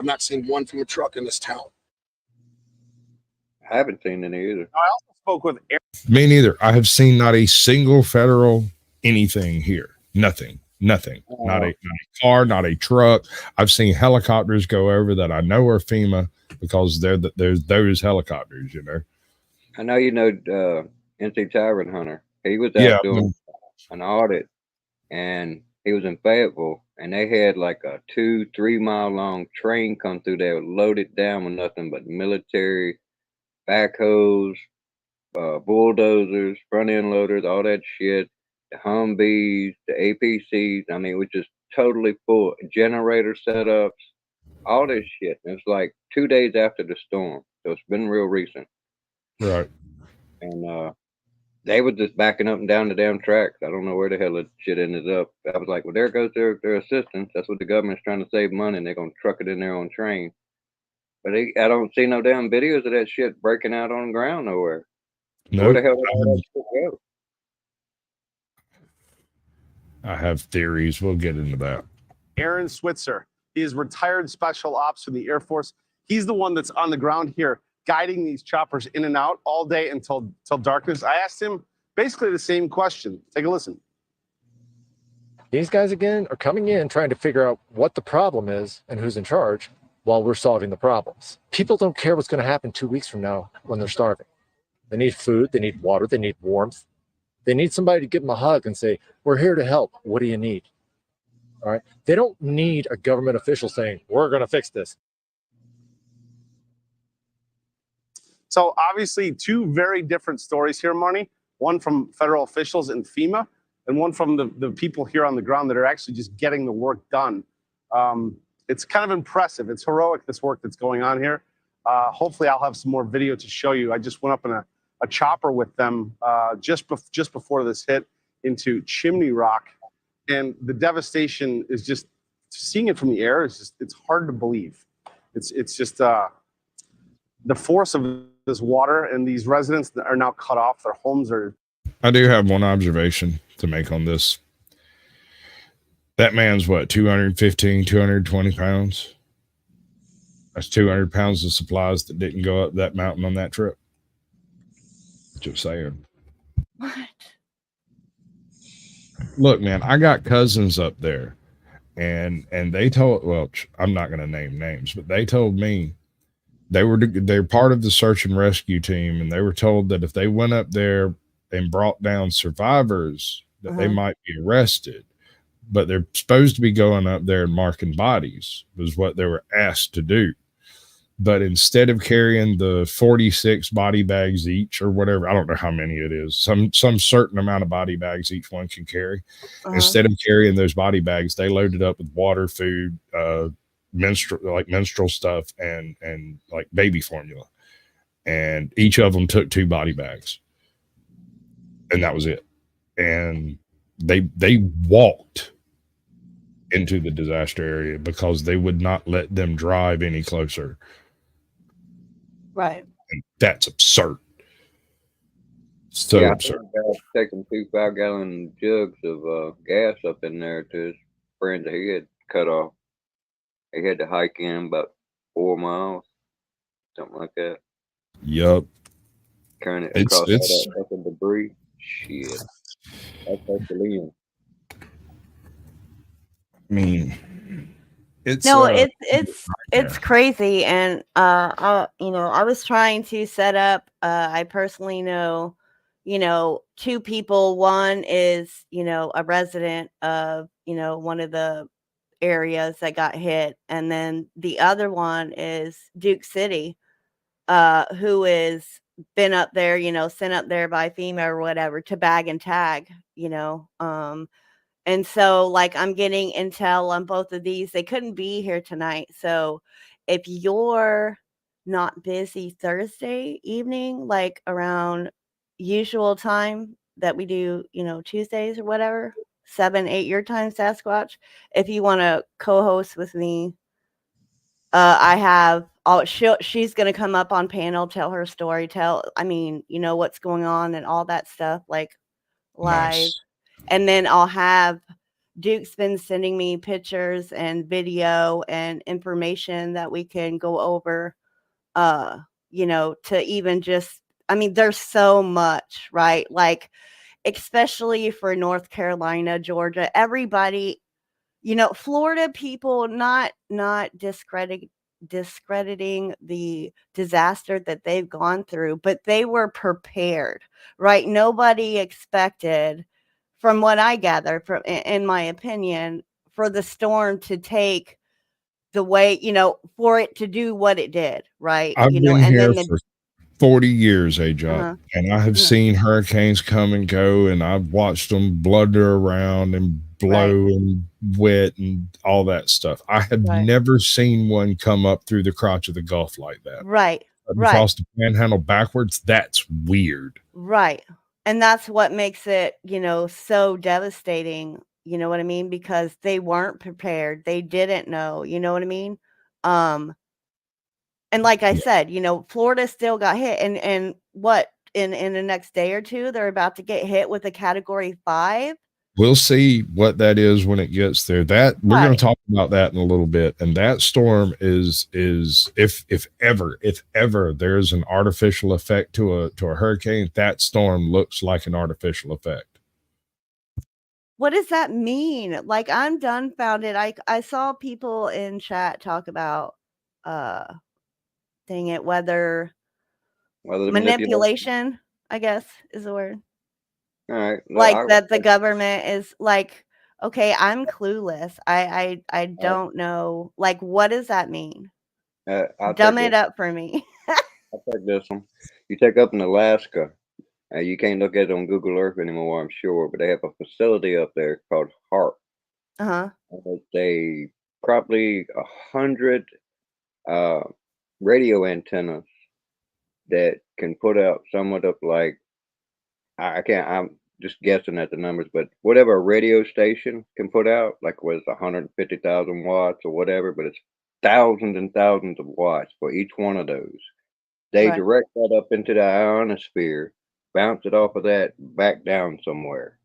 I've not seen one from a truck in this town. I haven't seen any either. I also spoke with Aaron. Me neither. I have seen not a single federal anything here. Nothing. Nothing. Not a car, not a truck. I've seen helicopters go over that I know are FEMA because there's those helicopters, you know. I know you know NC Tyrant Hunter. He was out doing an audit, and he was in Fayetteville, and they had like a 2-3 mile long train come through there loaded down with nothing but military backhoes, bulldozers, front end loaders, all that shit, the Humvees, the APCs. I mean, it was just totally full. Generator setups, all this shit. And it's like 2 days after the storm, so it's been real recent. Right. And they were just backing up and down the damn tracks. I don't know where the hell that shit ended up. I was like, well, there goes their assistance. That's what the government's trying to save money, and they're gonna truck it in there on train. But I don't see no damn videos of that shit breaking out on the ground nowhere. No. Where the hell did all that shit go? I have theories. We'll get into that. Aaron Switzer. He is retired special ops from the Air Force. He's the one that's on the ground here guiding these choppers in and out all day until darkness. I asked him basically the same question. Take a listen. These guys, again, are coming in trying to figure out what the problem is and who's in charge while we're solving the problems. People don't care what's going to happen 2 weeks from now when they're starving. They need food, they need water, they need warmth. They need somebody to give them a hug and say, we're here to help. What do you need? All right. They don't need a government official saying, we're going to fix this. So obviously 2 very different stories here, Marnie. One from federal officials in FEMA and one from the people here on the ground that are actually just getting the work done. It's kind of impressive. It's heroic, this work that's going on here. Hopefully I'll have some more video to show you. I just went up in a chopper with them just before this hit into Chimney Rock. And the devastation is just, seeing it from the air, it's hard to believe. It's just the force of this water, and these residents are now cut off. Their homes are. I do have one observation to make on this. That man's what, 215, 220 pounds? That's 200 pounds of supplies that didn't go up that mountain on that trip. Just saying. What? Look, man, I got cousins up there, and they told, well, I'm not going to name names, but they told me they're part of the search and rescue team, and they were told that if they went up there and brought down survivors, that they might be arrested. But they're supposed to be going up there and marking bodies, was what they were asked to do. But instead of carrying the 46 body bags each or whatever, I don't know how many it is, some certain amount of body bags each one can carry. Instead of carrying those body bags, they loaded up with water, food, menstrual stuff, and like baby formula. And each of them took 2 body bags. And that was it. And they walked into the disaster area because they would not let them drive any closer. Right. And that's absurd. So absurd. Taking 2 5-gallon jugs of gas up in there to his friend that he had cut off. He had to hike in about 4 miles, something like that. Yup. Carrying it across all that fucking debris. Shit. That's Helene. I mean, it's it's crazy, and I was trying to set up. I personally know, 2 people. One is a resident of one of the areas that got hit, and then the other one is Duke City, who is been up there, sent up there by FEMA or whatever to bag and tag, and so, like, I'm getting intel on both of these. They couldn't be here tonight. So if you're not busy Thursday evening, like around usual time that we do, Tuesdays or whatever, 7, 8 your time, Sasquatch, if you want to co-host with me, she's going to come up on panel, tell her story, what's going on and all that stuff, like live. Nice. And then I'll have Duke's been sending me pictures and video and information that we can go over, you know, to even just, I mean, there's so much, right? Like, especially for North Carolina, Georgia, everybody, you know, Florida people, not discrediting the disaster that they've gone through, but they were prepared, right? Nobody expected, from what I gather, from in my opinion, for the storm to take the way, you know, for it to do what it did, right? I've You know, been and here then for 40 years, AJ, and I have seen hurricanes come and go, and I've watched them blunder around and blow and wet and all that stuff. I have never seen one come up through the crotch of the Gulf like that. Right. Across the Panhandle backwards, that's weird. Right. And that's what makes it, you know, so devastating. You know what I mean? Because they weren't prepared. They didn't know, you know what I mean? And like I said, you know, Florida still got hit, and what, in the next day or two, they're about to get hit with a Category 5. We'll see what that is when it gets there. That we're going to talk about that in a little bit. And that storm is if ever there's an artificial effect to a hurricane, that storm looks like an artificial effect. What does that mean? Like, I'm dumbfounded. I saw people in chat talk about dang it, weather manipulation, I guess is the word. All right. Like that the government is like, okay, I'm clueless. I don't know. Like, what does that mean? Dumb it up for me. I'll take this one. You take up in Alaska. You can't look at it on Google Earth anymore, I'm sure, but they have a facility up there called HARP. They probably 100 radio antennas that can put out somewhat of like, I'm just guessing at the numbers, but whatever a radio station can put out, like was 150,000 watts or whatever, but it's thousands and thousands of watts for each one of those. They direct that up into the ionosphere, bounce it off of that back down somewhere.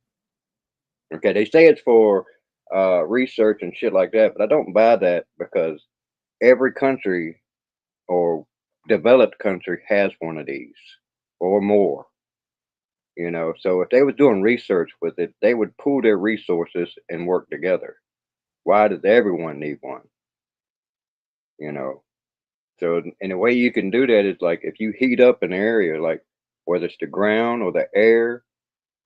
Okay, they say it's for research and shit like that, but I don't buy that because every country or developed country has one of these or more. You know, so if they were doing research with it, they would pool their resources and work together. Why does everyone need one? You know, so in a way you can do that is like if you heat up an area, like whether it's the ground or the air,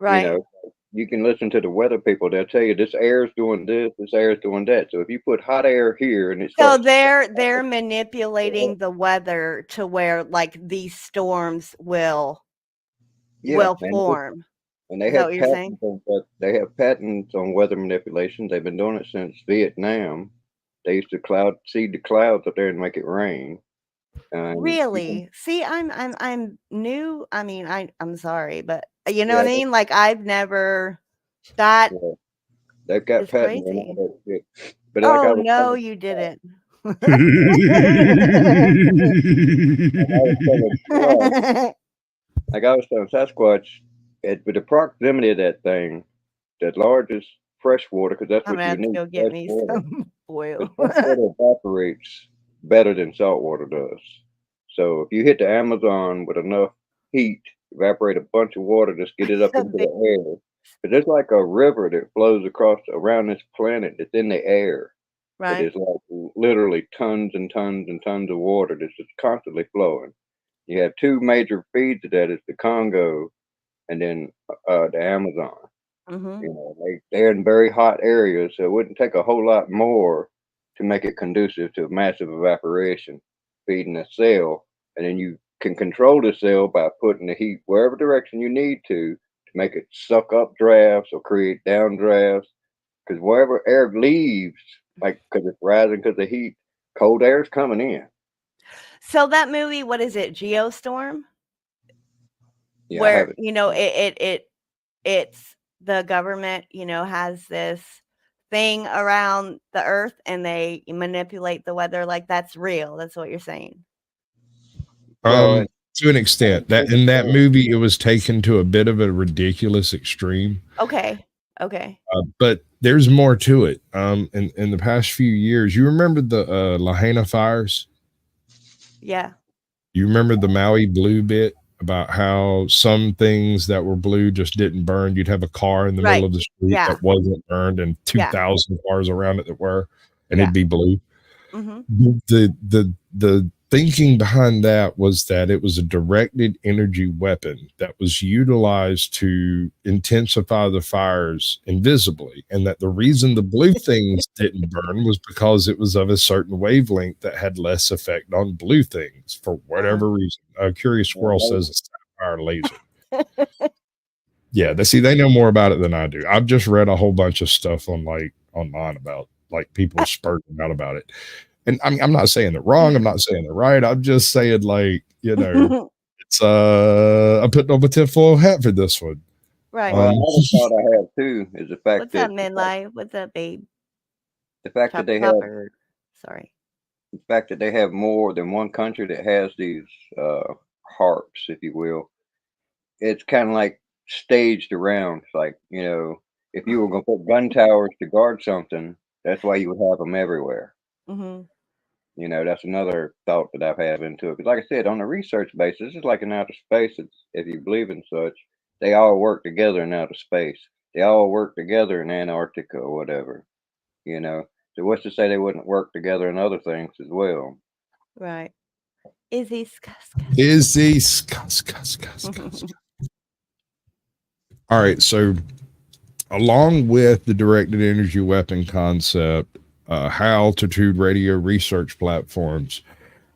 you know, you can listen to the weather people. They'll tell you this air is doing this, this air is doing that. So if you put hot air here and it starts, so they're manipulating the weather to where like these storms will form. And they have patents on that. They have patents on weather manipulation. They've been doing it since Vietnam. They used to seed the clouds up there and make it rain. Really? See, I'm new. I mean, I'm sorry, but you know what I mean? Like I've never that. Yeah. They've got patents on all that shit. But like no, you didn't. Like I was telling Sasquatch, with the proximity of that thing, the largest freshwater, because that's what you need. Go get me some oil. Freshwater evaporates better than saltwater does. So if you hit the Amazon with enough heat, evaporate a bunch of water, just get it up into the air. But there's like a river that flows around this planet that's in the air. Right. It is like literally tons and tons and tons of water that's just constantly flowing. You have two major feeds of that. It's the Congo and then the Amazon. You know, they're in very hot areas, so it wouldn't take a whole lot more to make it conducive to massive evaporation, feeding a cell, and then you can control the cell by putting the heat wherever direction you need to make it suck up drafts or create down drafts. Because wherever air leaves, like because it's rising because of heat, cold air is coming in. So that movie, what is it, Geostorm? Yeah, where you know it's the government, you know, has this thing around the earth and they manipulate the weather. Like that's real. That's what you're saying. To an extent, that in that movie it was taken to a bit of a ridiculous extreme. Okay. But there's more to it. In the past few years, you remember the Lahaina fires? Yeah. You remember the Maui blue bit about how some things that were blue just didn't burn? You'd have a car in the middle of the street that wasn't burned, and 2,000 cars around it that were, and it'd be blue. Mm-hmm. The thinking behind that was that it was a directed energy weapon that was utilized to intensify the fires invisibly, and that the reason the blue things didn't burn was because it was of a certain wavelength that had less effect on blue things for whatever reason. A curious squirrel says it's a sapphire laser. Yeah, they know more about it than I do. I've just read a whole bunch of stuff online about like people spurting out about it. And I'm not saying they're wrong. I'm not saying they're right. I'm just saying, like, you know, it's I'm putting on my tinfoil hat for this one. Right. Well, another thought I have too is the fact What's that up, Midlife? What's up, babe? the fact that they have sorry. The fact that they have more than one country that has these harps, if you will. It's kind of like staged around. It's like, you know, if you were going to put gun towers to guard something, that's why you would have them everywhere. Mm-hmm. You know, that's another thought that I've had into it. Because, like I said, on a research basis, it's like in outer space. It's, if you believe in such, they all work together in outer space. They all work together in Antarctica or whatever. You know, so what's to say they wouldn't work together in other things as well? Right. Izzy. All right, so along with the directed energy weapon concept, high altitude radio research platforms,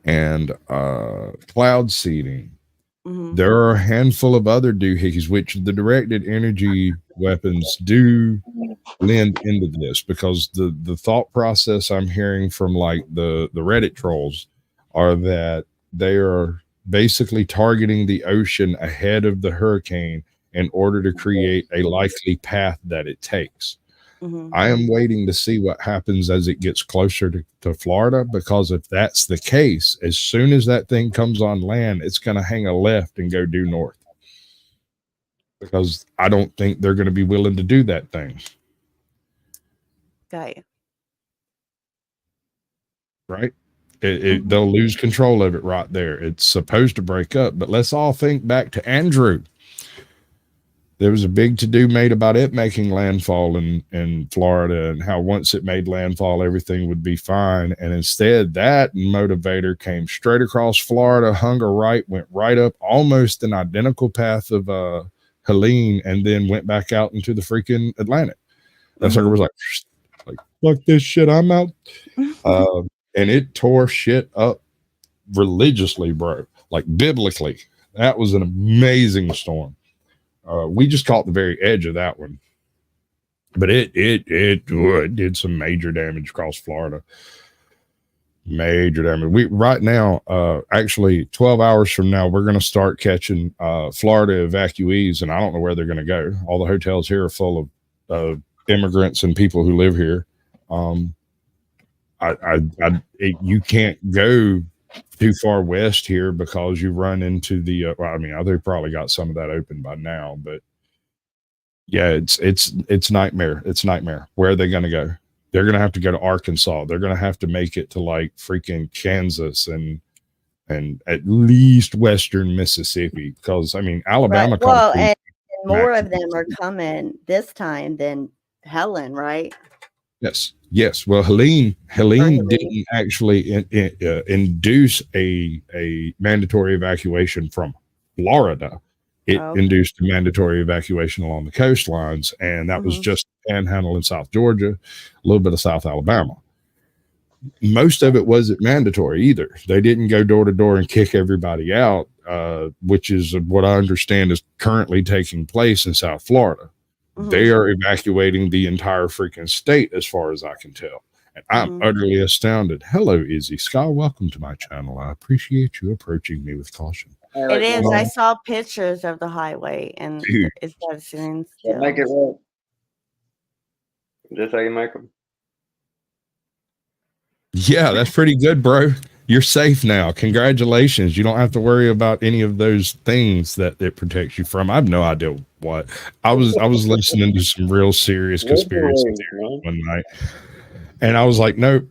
and cloud seeding, there are a handful of other doohickeys, which the directed energy weapons do lend into this, because the thought process I'm hearing from like the Reddit trolls are that they are basically targeting the ocean ahead of the hurricane in order to create a likely path that it takes. I am waiting to see what happens as it gets closer to Florida, because if that's the case, as soon as that thing comes on land, it's going to hang a left and go due north, because I don't think they're going to be willing to do that thing. Got you. Right? They'll lose control of it right there. It's supposed to break up, but let's all think back to Andrew. There was a big to-do made about it making landfall in Florida, and how once it made landfall, everything would be fine. And instead, that motivator came straight across Florida, hung a right, went right up almost an identical path of Helene, and then went back out into the freaking Atlantic. That sucker was like, fuck this shit, I'm out. And it tore shit up religiously, bro, like biblically. That was an amazing storm. We just caught the very edge of that one, but it did some major damage across Florida. Major damage. We right now, actually 12 hours from now, we're going to start catching Florida evacuees, and I don't know where they're going to go. All the hotels here are full of immigrants and people who live here. You can't go too far west here, because you run into the well, I mean, they probably got some of that open by now, but yeah, it's nightmare. It's nightmare. Where are they going to go? They're going to have to go to Arkansas. They're going to have to make it to like freaking Kansas and at least western Mississippi, because I mean, Alabama. Right. Well, and more of them are coming this time than Helen, right? Yes. Well, Helene didn't actually induce a mandatory evacuation from Florida. It induced a mandatory evacuation along the coastlines, and that was just Panhandle in South Georgia, a little bit of South Alabama. Most of it wasn't mandatory either. They didn't go door to door and kick everybody out, which is what I understand is currently taking place in South Florida. They are evacuating the entire freaking state, as far as I can tell. And I'm utterly astounded. Hello, Izzy Sky. Welcome to my channel. I appreciate you approaching me with caution. It is. I saw pictures of the highway, and it's devastating still. Make it work. Is this how you make them? Yeah, that's pretty good, bro. You're safe now. Congratulations. You don't have to worry about any of those things that it protects you from. I have no idea what. I was listening to some real serious conspiracy theories one night, and I was like, nope,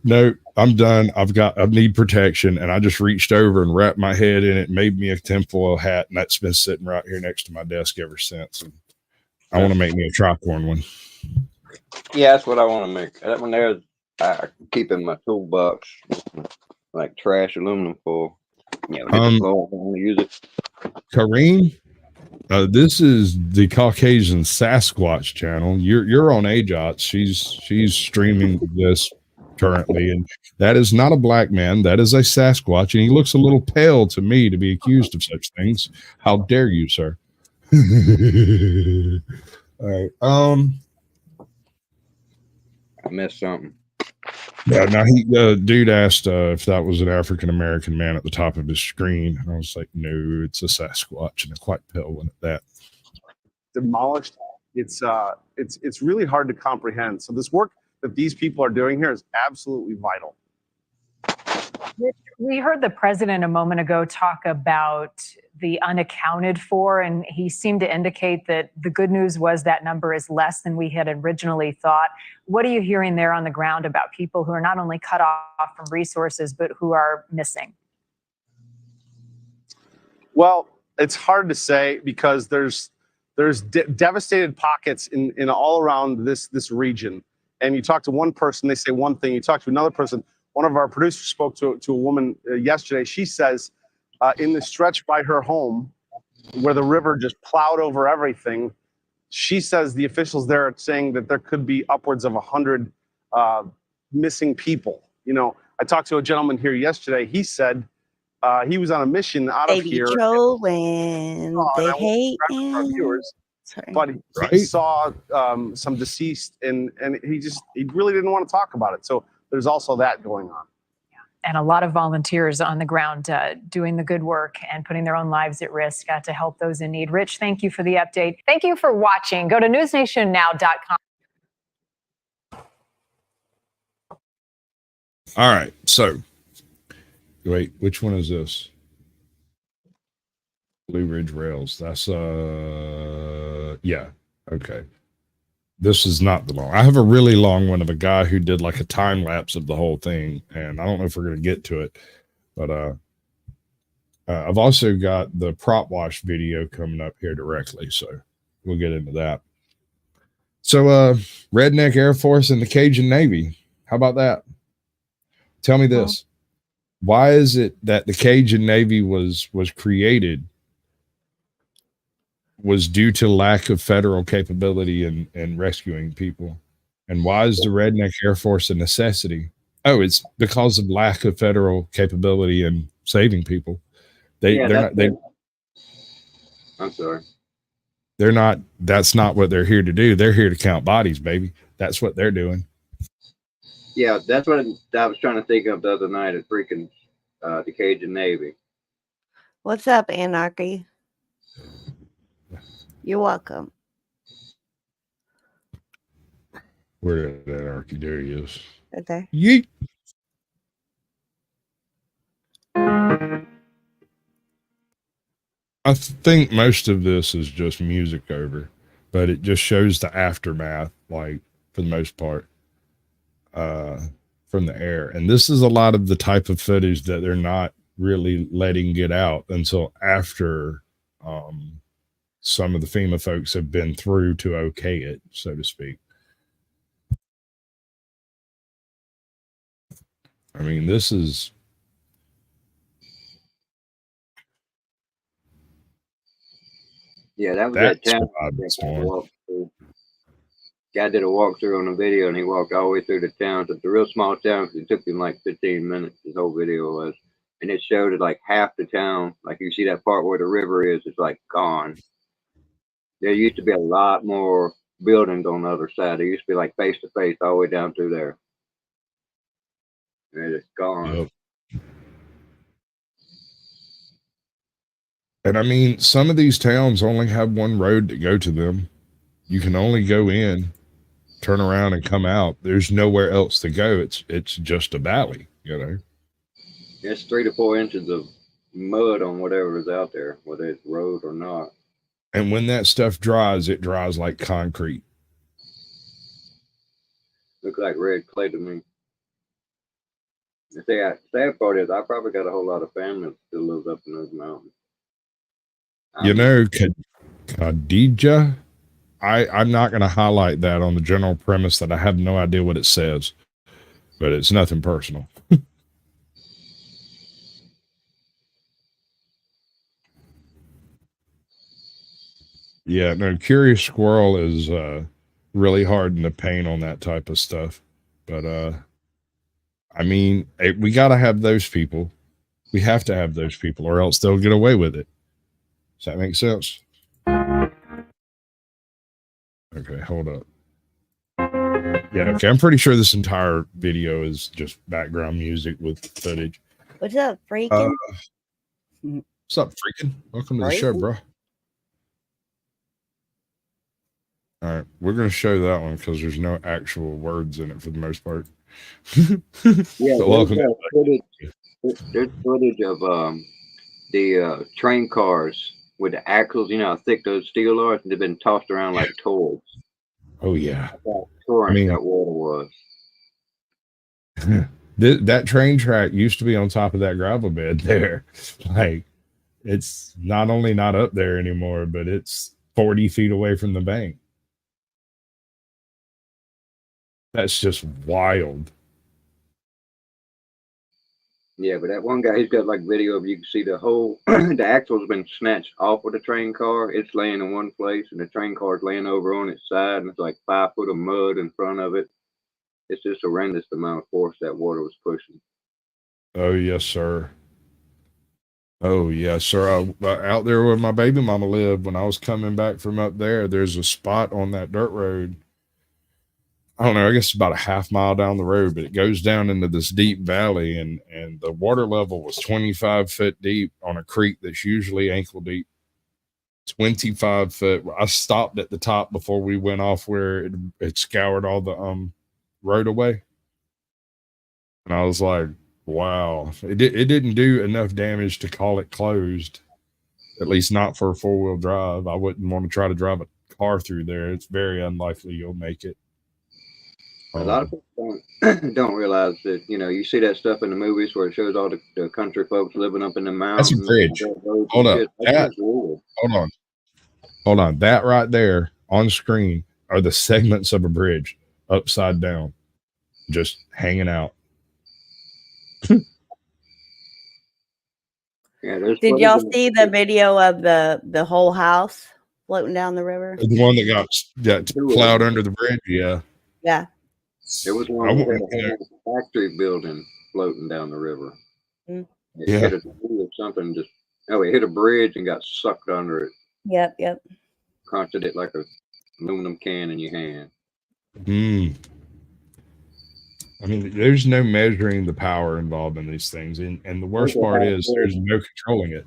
I'm done. I need protection. And I just reached over and wrapped my head in it, made me a tinfoil hat, and that's been sitting right here next to my desk ever since. And I want to make me a tricorn one. Yeah, that's what I want to make. That one there, I keep in my toolbox, like trash aluminum foil. Yeah, hit the floor. I want to use it. Kareem, this is the Caucasian Sasquatch channel. You're on AJOT. She's streaming this currently, and that is not a black man. That is a Sasquatch, and he looks a little pale to me to be accused of such things. How dare you, sir? All right. I missed something. Yeah. Now dude asked if that was an African American man at the top of his screen. And I was like, no, it's a Sasquatch, and a quite pale one at that. Demolished. It's really hard to comprehend. So this work that these people are doing here is absolutely vital. We heard the president a moment ago talk about the unaccounted for, and he seemed to indicate that the good news was that number is less than we had originally thought. What are you hearing there on the ground about people who are not only cut off from resources, but who are missing? Well, it's hard to say because there's devastated pockets in all around this region. And you talk to one person, they say one thing. You talk to another person. One of our producers spoke to a woman yesterday. She says in the stretch by her home where the river just plowed over everything, she says the officials there are saying that there could be upwards of 100 missing people. You know, I talked to a gentleman here yesterday. He said he was on a mission out of here. They hate viewers. Sorry. But he saw some deceased, and he really didn't want to talk about it. So there's also that going on. Yeah. And a lot of volunteers on the ground doing the good work and putting their own lives at risk to help those in need. Rich, thank you for the update. Thank you for watching. Go to newsnationnow.com. All right. So, wait, which one is this? Blue Ridge Rails. That's yeah. Okay. This is not the long. I have a really long one of a guy who did like a time lapse of the whole thing, and I don't know if we're going to get to it, but I've also got the prop wash video coming up here directly, so we'll get into that. So Redneck Air Force and the Cajun Navy. How about that? Tell me this. Why is it that the Cajun Navy was created was due to lack of federal capability in rescuing people? And why is the Redneck Air Force a necessity? Oh, it's because of lack of federal capability in saving people. I'm sorry. They're not, that's not what they're here to do. They're here to count bodies, baby. That's what they're doing. Yeah, that's what I was trying to think of the other night at freaking the Cajun Navy. What's up, Anarchy? You're welcome. Where did Anarchy? There he is. Right there. Yeet. I think most of this is just music over, but it just shows the aftermath, like for the most part, from the air. And this is a lot of the type of footage that they're not really letting get out until after some of the FEMA folks have been through to okay it, so to speak. I mean, this is... Yeah, that was that town. Guy did a walkthrough on the video, and he walked all the way through the town. It's a real small town because it took him like 15 minutes. His whole video was, and it showed it like half the town. Like you see that part where the river is, it's like gone. There used to be a lot more buildings on the other side. There used to be like face to face all the way down through there. And it's gone. Yep. And I mean, some of these towns only have one road to go to them. You can only go in, turn around, and come out. There's nowhere else to go. It's just a valley, you know. It's 3 to 4 inches of mud on whatever is out there, whether it's road or not. And when that stuff dries, it dries like concrete. Looks like red clay to me. The sad part is I probably got a whole lot of family that still lives up in those mountains. You know, Khadija, I'm not going to highlight that on the general premise that I have no idea what it says, but it's nothing personal. Yeah, no, Curious Squirrel is really hard in the paint on that type of stuff. But I mean, we got to have those people. We have to have those people, or else they'll get away with it. Does that make sense? Okay, hold up. Yeah, okay. I'm pretty sure this entire video is just background music with footage. What's up, freaking? What's up, freaking? Welcome to the show, bro. All right, we're going to show that one because there's no actual words in it for the most part. Yeah, welcome. There's footage of the train cars with the axles. You know how thick those steel are? They've been tossed around like toys. Oh yeah, I mean, that water was. That train track used to be on top of that gravel bed there. Like, it's not only not up there anymore, but it's 40 feet away from the bank. That's just wild. Yeah, but that one guy, he's got like video of, you can see the whole, the axle's been snatched off of the train car. It's laying in one place and the train car's laying over on its side and it's like 5 foot of mud in front of it. It's just a horrendous amount of force that water was pushing. Oh, yes, sir. Oh, yes, sir. Out there where my baby mama lived, when I was coming back from up there, there's a spot on that dirt road. I don't know, I guess it's about a half mile down the road, but it goes down into this deep valley, and the water level was 25 foot deep on a creek that's usually ankle deep. 25 foot. I stopped at the top before we went off where it scoured all the road away. And I was like, wow, it didn't do enough damage to call it closed, at least not for a 4-wheel drive. I wouldn't want to try to drive a car through there. It's very unlikely you'll make it. A lot of people don't realize that, you know, you see that stuff in the movies where it shows all the country folks living up in the mountains. That's a bridge. Hold up. Hold on. That right there on screen are the segments of a bridge upside down, just hanging out. Yeah, did y'all see the video of the whole house floating down the river? The one that got plowed under the bridge? Yeah. Yeah. There was one that had a factory building floating down the river. It hit a tree or something, it hit a bridge and got sucked under it. Yep. Crunched it like a aluminum can in your hand. I mean, there's no measuring the power involved in these things. And the worst part is there's no controlling it.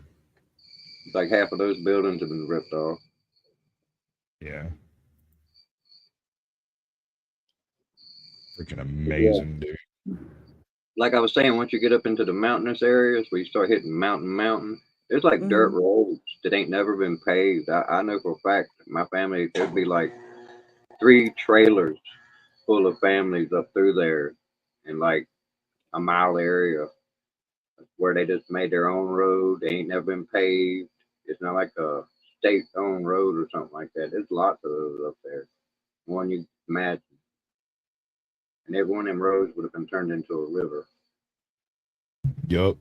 It's like half of those buildings have been ripped off. Yeah. Freaking amazing, dude. Like I was saying, once you get up into the mountainous areas where you start hitting mountain, there's like dirt roads that ain't never been paved. I know for a fact, my family, there'd be like 3 trailers full of families up through there in like a mile area where they just made their own road. They ain't never been paved. It's not like a state-owned road or something like that. There's lots of those up there. One you imagine. And every one of them roads would have been turned into a river. Yup.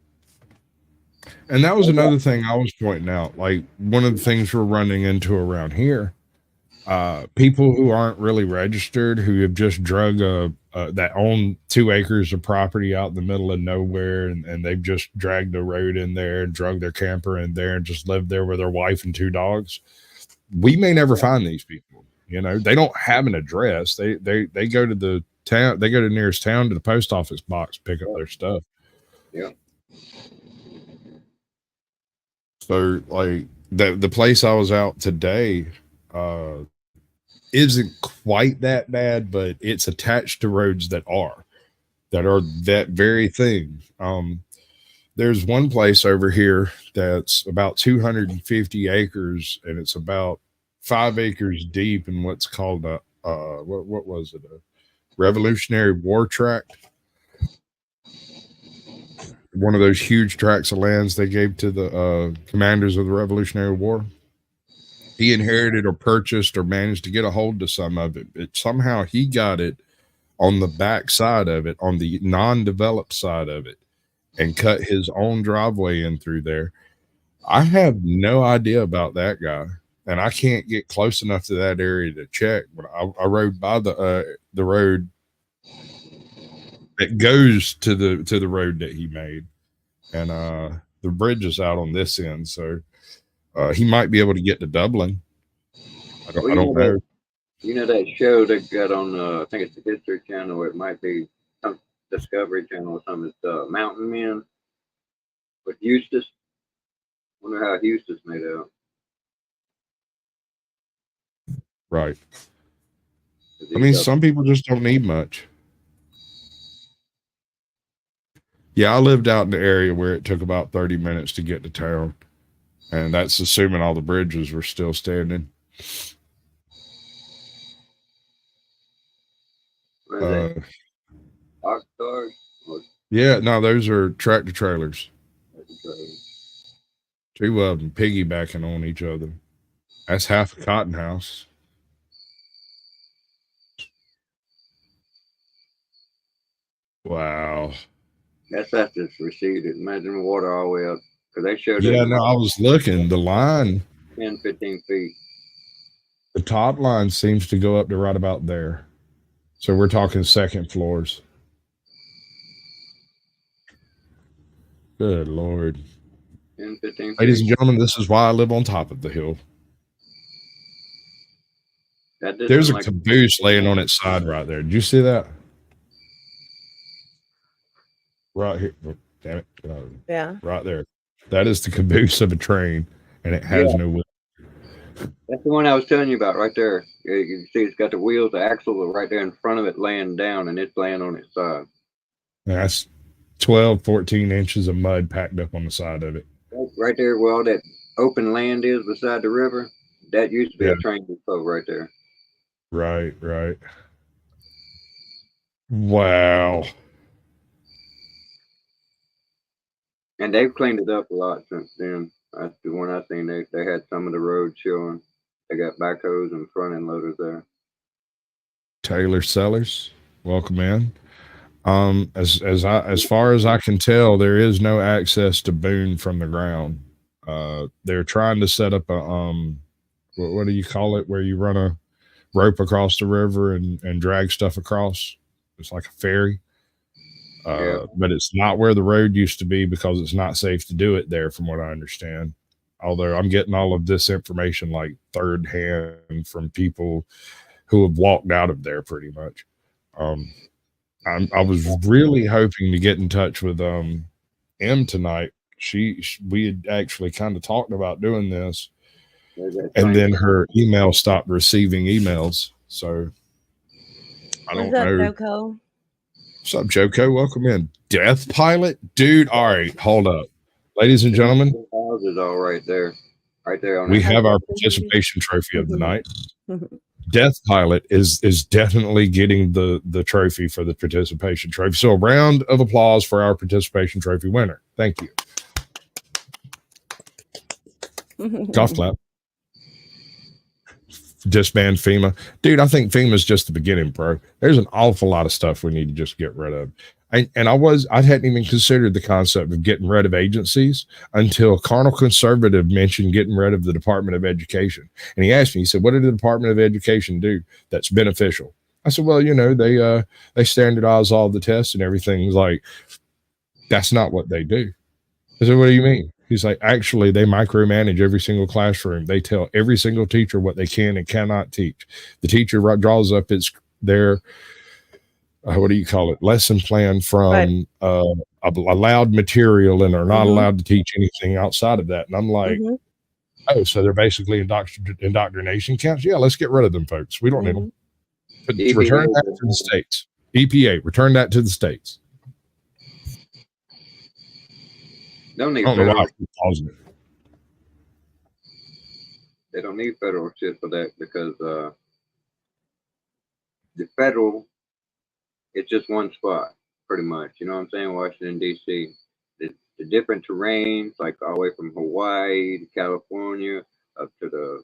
And that was another thing I was pointing out. Like, one of the things we're running into around here, people who aren't really registered, who have just drug that own 2 acres of property out in the middle of nowhere, and they've just dragged a road in there and drug their camper in there and just lived there with their wife and 2 dogs. We may never find these people. You know, they don't have an address. They go to the town. They go to the nearest town to the post office box, pick up their stuff. Yeah. So, like, the place I was out today isn't quite that bad, but it's attached to roads that are that very thing. There's one place over here that's about 250 acres, and it's about 5 acres deep in what's called a what was it, a Revolutionary War tract? One of those huge tracts of lands they gave to the commanders of the Revolutionary War. He inherited or purchased or managed to get a hold of some of it, but somehow he got it on the back side of it, on the non-developed side of it, and cut his own driveway in through there. I have no idea about that guy, and I can't get close enough to that area to check. But I rode by the road that goes to the road that he made, and the bridge is out on this end, so he might be able to get to Dublin. I don't know. You know that show that got on, I think it's the History Channel, or it might be some Discovery Channel or something. It's Mountain Men with Eustace. Wonder how Eustace made out. Right. I mean, some people just don't need much. Yeah, I lived out in the area where it took about 30 minutes to get to town. And that's assuming all the bridges were still standing. Box cars? Yeah, no, those are tractor trailers. Two of them piggybacking on each other. That's half a cotton house. Wow. That's after it's receded. Imagine the water all the way up. Because they showed I was looking. The line, 10, 15 feet. The top line seems to go up to right about there. So we're talking second floors. Good Lord. 10, 15 feet. Ladies and gentlemen, this is why I live on top of the hill. There's a caboose laying on its side right there. Did you see that? Right here. Oh, damn it. Yeah. Right there. That is the caboose of a train, and it has no wheel. That's the one I was telling you about right there. You can see it's got the wheels, the axle are right there in front of it laying down, and it's laying on its side. That's 12, 14 inches of mud packed up on the side of it. Right there where all that open land is beside the river, that used to be a train depot right there. Right, right. Wow. And they've cleaned it up a lot since then. The one I seen, they had some of the roads showing. They got backhoes and front end loaders there. Taylor Sellers, welcome in. As far as I can tell, there is no access to Boone from the ground. They're trying to set up a what do you call it, where you run a rope across the river and drag stuff across. It's like a ferry. But it's not where the road used to be because it's not safe to do it there, from what I understand. Although I'm getting all of this information like third hand from people who have walked out of there pretty much. I was really hoping to get in touch with M tonight. We had actually kind of talked about doing this, and then her email stopped receiving emails. So I don't know. Joko? What's up, Joko? Welcome in. Death Pilot? Dude, all right, hold up. Ladies and gentlemen, houses all right there. Right there on we have our participation trophy of the night. Death Pilot is definitely getting the trophy for the participation trophy. So a round of applause for our participation trophy winner. Thank you. Golf clap. Disband FEMA. Dude, I think FEMA is just the beginning, bro. There's an awful lot of stuff we need to just get rid of. I hadn't even considered the concept of getting rid of agencies until Carnal Conservative mentioned getting rid of the Department of Education. And he asked me, he said, what did the Department of Education do that's beneficial? I said, well, they standardize all the tests and everything. He's like, that's not what they do. I said, what do you mean? He's like, actually, they micromanage every single classroom. They tell every single teacher what they can and cannot teach. The teacher draws up their what do you call it? Lesson plan from allowed material, and are not allowed to teach anything outside of that. And I'm like, oh, so they're basically indoctrination camps? Yeah, let's get rid of them, folks. We don't need them. But return that to the states. EPA, return that to the states. Don't need I don't know why federal. I keep pausing it. They don't need federal shit for that because the federal, it's just one spot, pretty much. You know what I'm saying? Washington D.C. The different terrains, like all the way from Hawaii to California up to the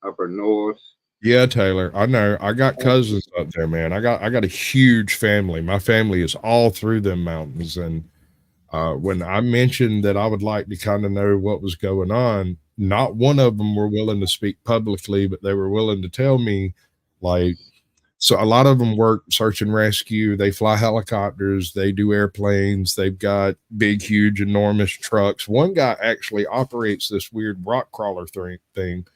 upper north. Yeah, Taylor, I know. I got cousins up there, man. I got a huge family. My family is all through them mountains, and when I mentioned that I would like to kind of know what was going on, not one of them were willing to speak publicly, but they were willing to tell me, like, so a lot of them work search and rescue. They fly helicopters, they do airplanes, they've got big, huge, enormous trucks. One guy actually operates this weird rock crawler thing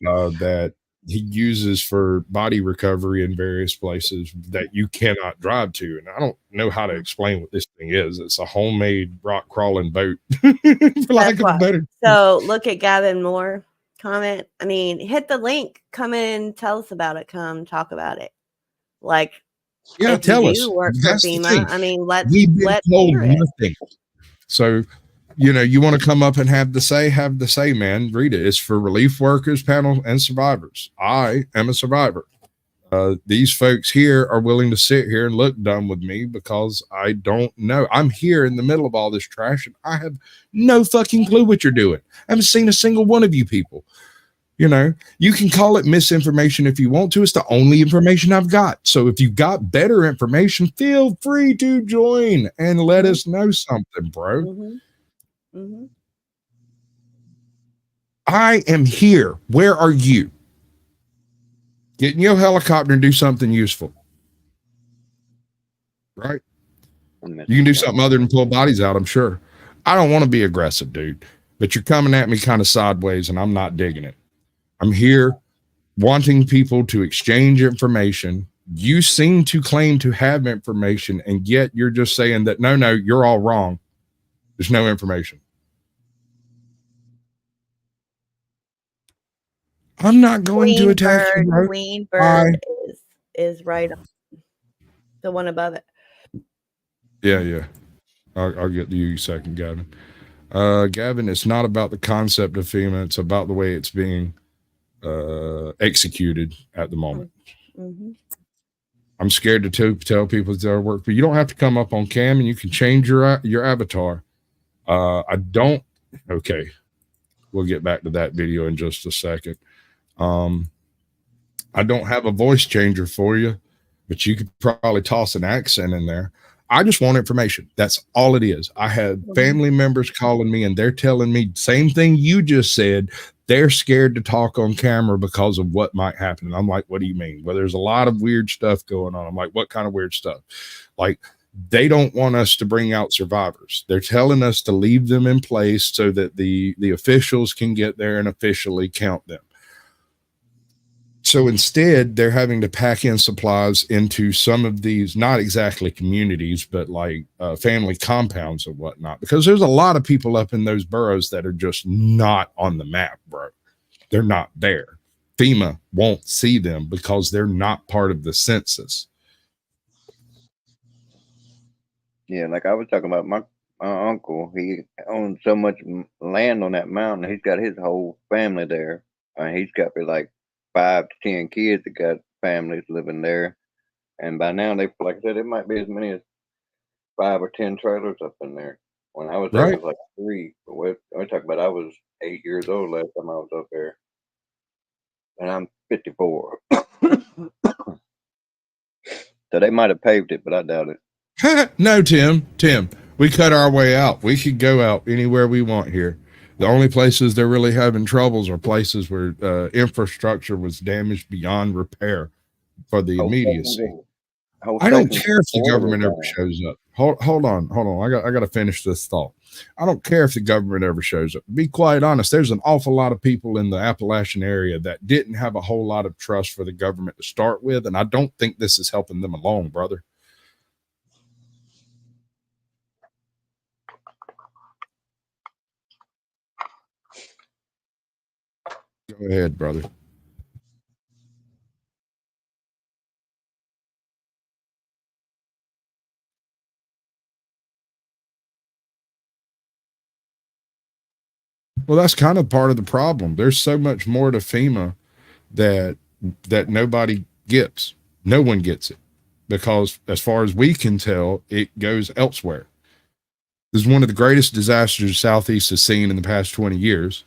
that he uses for body recovery in various places that you cannot drive to. And I don't know how to explain what this thing is. It's a homemade rock crawling boat, for lack of a better. So look at Gavin Moore comment. I mean, hit the link. Come in, tell us about it. Come talk about it. Like, Yeah, if tell you us. do work for That's the FEMA, thing. I mean, let's We've been told hear it. nothing. So, you know, you want to come up and have the say, man. Read it. It's for relief workers, panel, and survivors. I am a survivor. These folks here are willing to sit here and look dumb with me because I don't know. I'm here in the middle of all this trash and I have no fucking clue what you're doing. I haven't seen a single one of you people. You know, you can call it misinformation if you want to. It's the only information I've got. So if you've got better information, feel free to join and let us know something, bro. Mm-hmm. Mm-hmm. I am here. Where are you? Get in your helicopter and do something useful. Right? You can do something other than pull bodies out, I'm sure. I don't want to be aggressive, dude, but you're coming at me kind of sideways and I'm not digging it. I'm here wanting people to exchange information. You seem to claim to have information, and yet you're just saying that, no, you're all wrong. There's no information. I'm not going to attack you, bro. Queen Bird is right on. The one above it. Yeah. I'll get to you second, Gavin. Gavin, it's not about the concept of FEMA. It's about the way it's being executed at the moment. Mm-hmm. I'm scared to tell people that work, but you don't have to come up on cam and you can change your avatar. I don't. Okay. We'll get back to that video in just a second. I don't have a voice changer for you, but you could probably toss an accent in there. I just want information. That's all it is. I had family members calling me and they're telling me same thing you just said. They're scared to talk on camera because of what might happen. And I'm like, what do you mean? Well, there's a lot of weird stuff going on. I'm like, what kind of weird stuff? Like, they don't want us to bring out survivors. They're telling us to leave them in place so that the officials can get there and officially count them. So instead, they're having to pack in supplies into some of these, not exactly communities, but like family compounds and whatnot, because there's a lot of people up in those boroughs that are just not on the map, bro. They're not there. FEMA won't see them because they're not part of the census. Yeah, like I was talking about my uncle. He owns so much land on that mountain. He's got his whole family there. He's got like 5 to 10 kids that got families living there. And by now, they, like I said, it might be as many as 5 or 10 trailers up in there. When I was there, it was like 3. But we're talking about I was 8 years old last time I was up there. And I'm 54. So they might have paved it, but I doubt it. No, Tim, we cut our way out. We could go out anywhere we want here. The only places they're really having troubles are places where infrastructure was damaged beyond repair for the immediacy. I don't care if the government ever shows up. Hold on. I got to finish this thought. I don't care if the government ever shows up. To be quite honest, there's an awful lot of people in the Appalachian area that didn't have a whole lot of trust for the government to start with, and I don't think this is helping them along, brother. Go ahead, brother. Well, that's kind of part of the problem. There's so much more to FEMA that nobody gets. No one gets it because, as far as we can tell, it goes elsewhere. This is one of the greatest disasters the Southeast has seen in the past 20 years.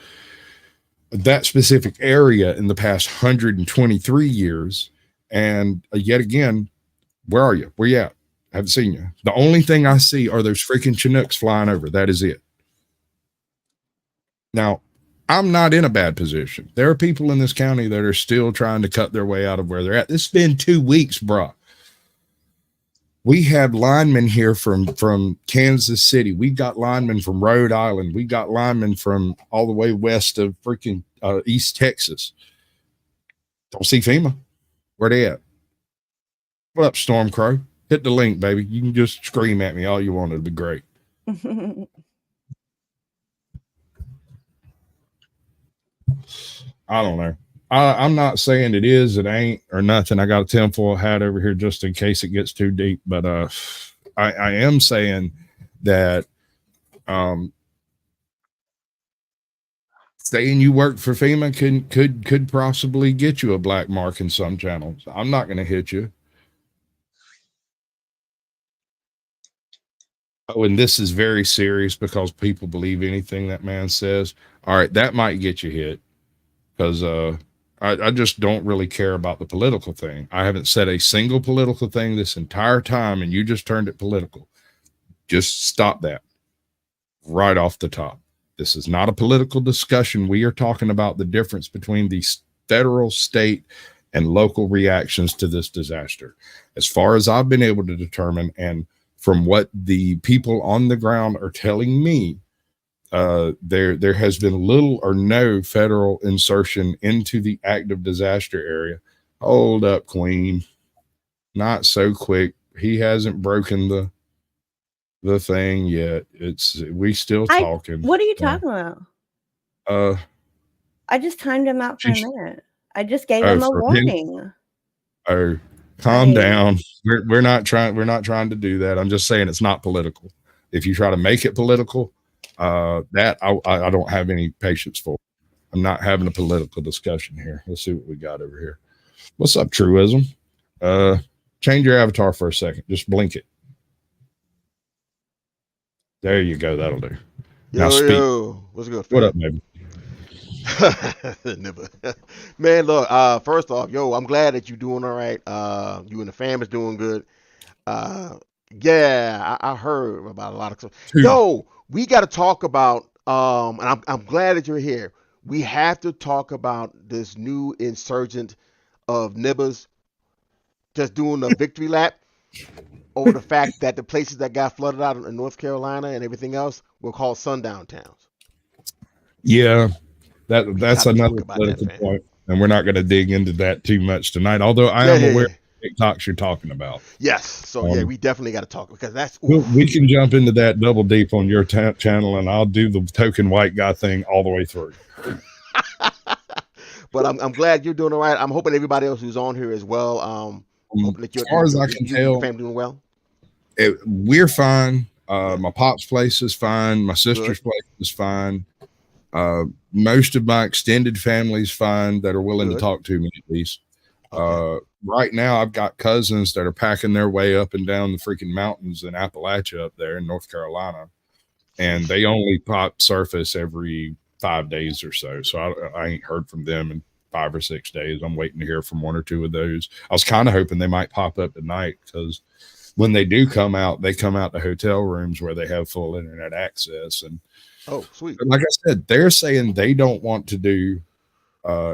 That specific area in the past 123 years. And yet again, where are you? Where you at? I haven't seen you. The only thing I see are those freaking Chinooks flying over. That is it. Now, I'm not in a bad position. There are people in this county that are still trying to cut their way out of where they're at. It's been 2 weeks, bruh. We have linemen here from Kansas City. We got linemen from Rhode Island. We got linemen from all the way west of freaking East Texas. Don't see FEMA. Where they at? What up, Stormcrow? Hit the link, baby. You can just scream at me all you want. It'll be great. I don't know. I'm not saying it is, it ain't, or nothing. I got a tinfoil hat over here just in case it gets too deep. But I am saying that saying you work for FEMA could possibly get you a black mark in some channels. I'm not going to hit you. Oh, and this is very serious because people believe anything that man says. All right, that might get you hit because I just don't really care about the political thing. I haven't said a single political thing this entire time, and you just turned it political. Just stop that right off the top. This is not a political discussion. We are talking about the difference between the federal, state, and local reactions to this disaster. As far as I've been able to determine, and from what the people on the ground are telling me, there has been little or no federal insertion into the active disaster area. Hold up, Queen. Not so quick. He hasn't broken the thing yet. We still talking. What are you talking about? I just timed him out for a minute. I just gave him a warning. Calm down. We're not trying to do that. I'm just saying it's not political. If you try to make it political, that I don't have any patience for. I'm not having a political discussion here. Let's see what we got over here. What's up, Truism? Change your avatar for a second. Just blink it. There you go. That'll do. Yo, what's good? What up, baby? Man, look, first off, I'm glad that you're doing all right. You and the family's doing good. Yeah, I heard about a lot of stuff. Yo, we got to talk about, and I'm glad that you're here. We have to talk about this new insurgent of nibbers just doing a victory lap over the fact that the places that got flooded out in North Carolina and everything else were called sundown towns. Yeah, that's another political point, and we're not going to dig into that too much tonight. Although I am aware of the TikToks you're talking about. Yes, so we definitely got to talk because that's. We can jump into that double deep on your channel, and I'll do the token white guy thing all the way through. But I'm glad you're doing all right. I'm hoping everybody else who's on here as well. As far as I can tell, your family doing well. We're fine. My pop's place is fine. My sister's place is fine. Most of my extended family's fine that are willing to talk to me at least. Okay. Right now, I've got cousins that are packing their way up and down the freaking mountains in Appalachia up there in North Carolina, and they only pop surface every 5 days or so. So I ain't heard from them in 5 or 6 days. I'm waiting to hear from 1 or 2 of those. I was kind of hoping they might pop up tonight because when they do come out, they come out to hotel rooms where they have full internet access. And oh, sweet. Like I said, they're saying they don't want to do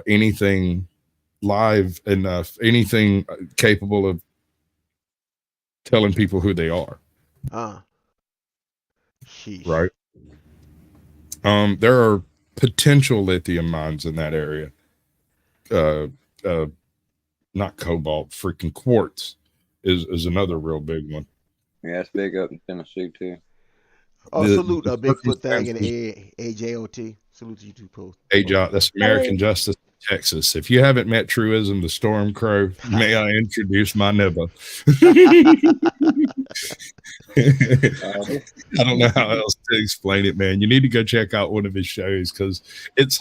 anything live enough, anything capable of telling people who they are. Right. There are potential lithium mines in that area. Not cobalt, freaking quartz is another real big one. Yeah, it's big up in Tennessee too. Oh, salute a Bigfoot thing and AJOT. Salute to you too, post. AJOT, that's American Justice Texas. If you haven't met Truism the Storm Crow, may I introduce my nibba? I don't know how else to explain it, man. You need to go check out one of his shows because it's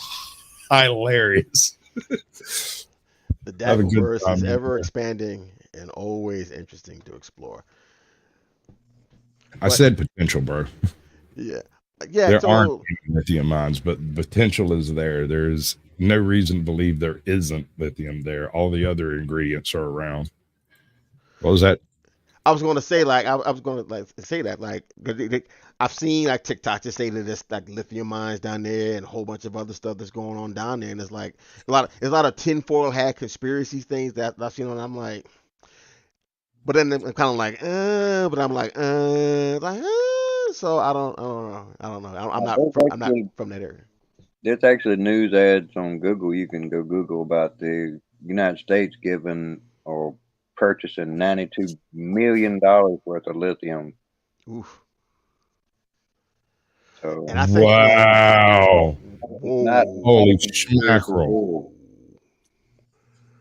hilarious. The Daggerverse is ever expanding and always interesting to explore. I said potential, bro. Yeah. There aren't any lithium mines, but potential is there. There's no reason to believe there isn't lithium there. All the other ingredients are around. What was that? I was going to say, like, I was going to say that, like, I've seen like TikTok just say that there's like lithium mines down there and a whole bunch of other stuff that's going on down there, and it's like there's a lot of tinfoil hat conspiracy things that I've seen, and I'm like, but then I'm kind of like, but I'm like, so I don't know. I'm not from that area. There's actually news ads on Google. You can go Google about the United States giving or purchasing $92 million worth of lithium. Oof. So, and I think, wow. Holy mackerel.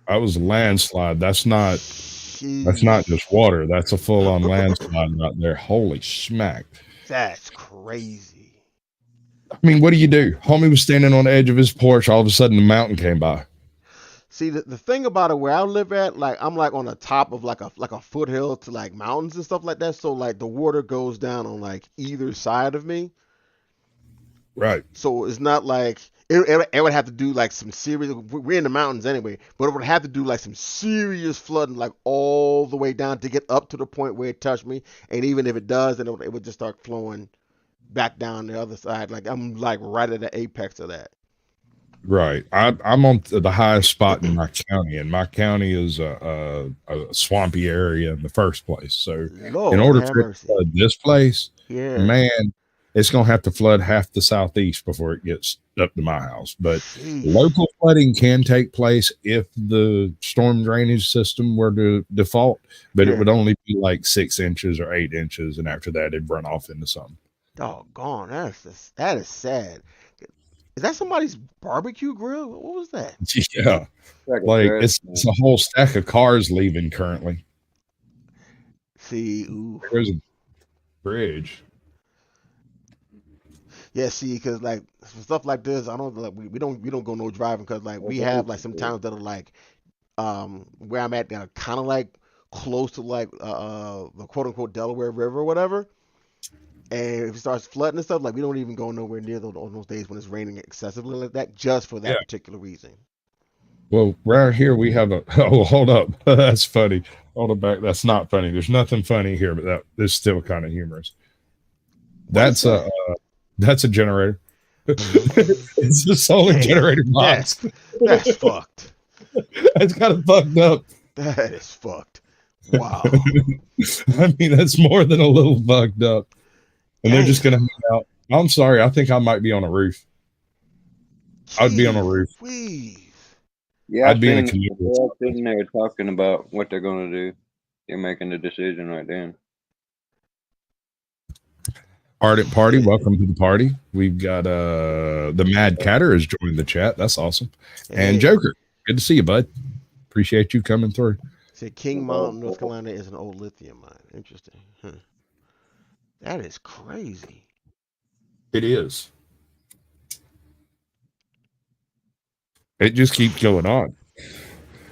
That was a landslide. That's not just water. That's a full-on landslide right there. Holy smack. That's crazy. I mean, what do? Homie was standing on the edge of his porch. All of a sudden, the mountain came by. See, the thing about it, where I live at, like, I'm like on the top of like a foothill to like mountains and stuff like that. So like the water goes down on like either side of me. Right. So it's not like it would have to do like some serious. We're in the mountains anyway, but it would have to do like some serious flooding, like all the way down to get up to the point where it touched me. And even if it does, then it would just start flowing back down the other side. Like I'm like right at the apex of that. Right. I'm on the highest spot in my county, and my county is a swampy area in the first place. So Lord, in order for it to flood this place, man, it's going to have to flood half the southeast before it gets up to my house. But local flooding can take place if the storm drainage system were to default, but it would only be like 6 inches or 8 inches. And after that, it'd run off into something. Doggone, that is sad. Is that somebody's barbecue grill? What was that? Yeah. Like it's a whole stack of cars leaving currently. See, there's a bridge. Yeah, see, because like stuff like this, I don't like we don't go no driving because like we have like some towns that are like where I'm at that are kind of like close to like the quote unquote Delaware River or whatever. And if it starts flooding and stuff, like we don't even go nowhere near on those days when it's raining excessively like that, just for that particular reason. Well, right here we have hold up. That's funny. Hold it back. That's not funny. There's nothing funny here, but that is still kind of humorous. That's a generator. It's a solar generator box. That's fucked. That's kind of fucked up. That is fucked. Wow. I mean, that's more than a little fucked up. And they're just going to hang out. I'm sorry. I think I might be on a roof. I'd be on a roof. Yeah, I'd be in a community. They're sitting there talking about what they're going to do. They're making the decision right then. Ardent Party, welcome to the party. We've got the Mad Catter has joined the chat. That's awesome. And Joker, good to see you, bud. Appreciate you coming through. Say King Mountain, North Carolina is an old lithium mine. Interesting. Huh. That is crazy. It is. It just keeps going on.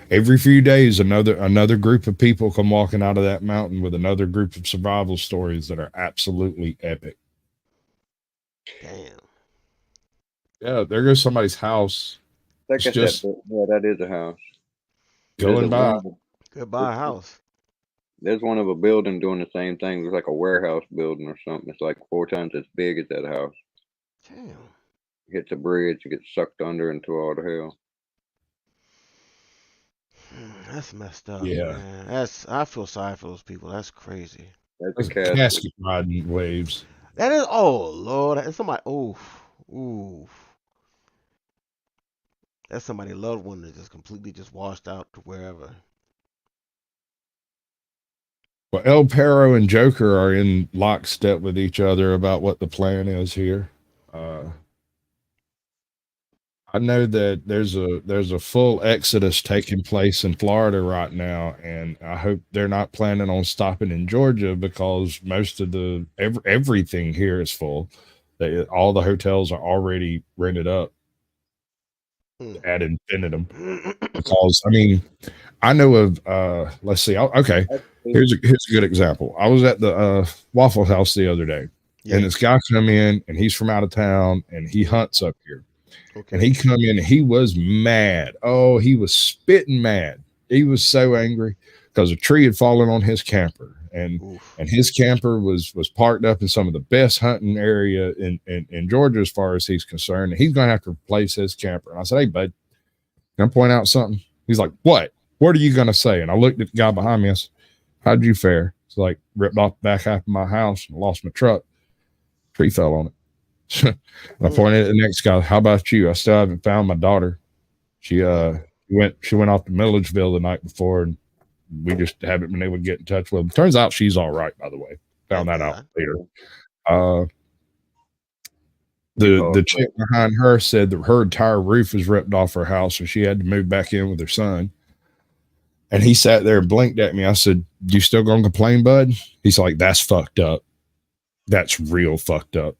Every few days, another group of people come walking out of that mountain with another group of survival stories that are absolutely epic. Damn. Yeah, there goes somebody's house. That is a house. Going by. Goodbye house. There's one of a building doing the same thing. It's like a warehouse building or something. It's like 4 times as big as that house. Damn. It hits a bridge, it gets sucked under into all the hell. That's messed up. Yeah. Man. I feel sorry for those people. That's crazy. That's a casket riding waves. That is, oh Lord, that's somebody. Oof. That's somebody loved one that just completely just washed out to wherever. Well, El Perro and Joker are in lockstep with each other about what the plan is here. I know that there's a full exodus taking place in Florida right now, and I hope they're not planning on stopping in Georgia because most of the everything here is full. All the hotels are already rented up ad infinitum. Because I mean, I know of let's see, okay. Here's a good example. I was at the Waffle House the other day, and this guy come in, and he's from out of town, and he hunts up here. Okay. And he come in and he was mad. Oh, he was spitting mad. He was so angry because a tree had fallen on his camper, and his camper was parked up in some of the best hunting area in Georgia as far as he's concerned. And he's going to have to replace his camper. And I said, hey, bud, can I point out something? He's like, what? What are you going to say? And I looked at the guy behind me. I said, how'd you fare? It's like ripped off the back half of my house and lost my truck. Tree fell on it. I pointed at the next guy. How about you? I still haven't found my daughter. She went off to Milledgeville the night before, and we just haven't been able to get in touch with her. Turns out she's all right, by the way. Found that out later. The chick behind her said that her entire roof was ripped off her house, and she had to move back in with her son. And he sat there and blinked at me. I said, you still gonna complain, bud? He's like, that's fucked up. That's real fucked up.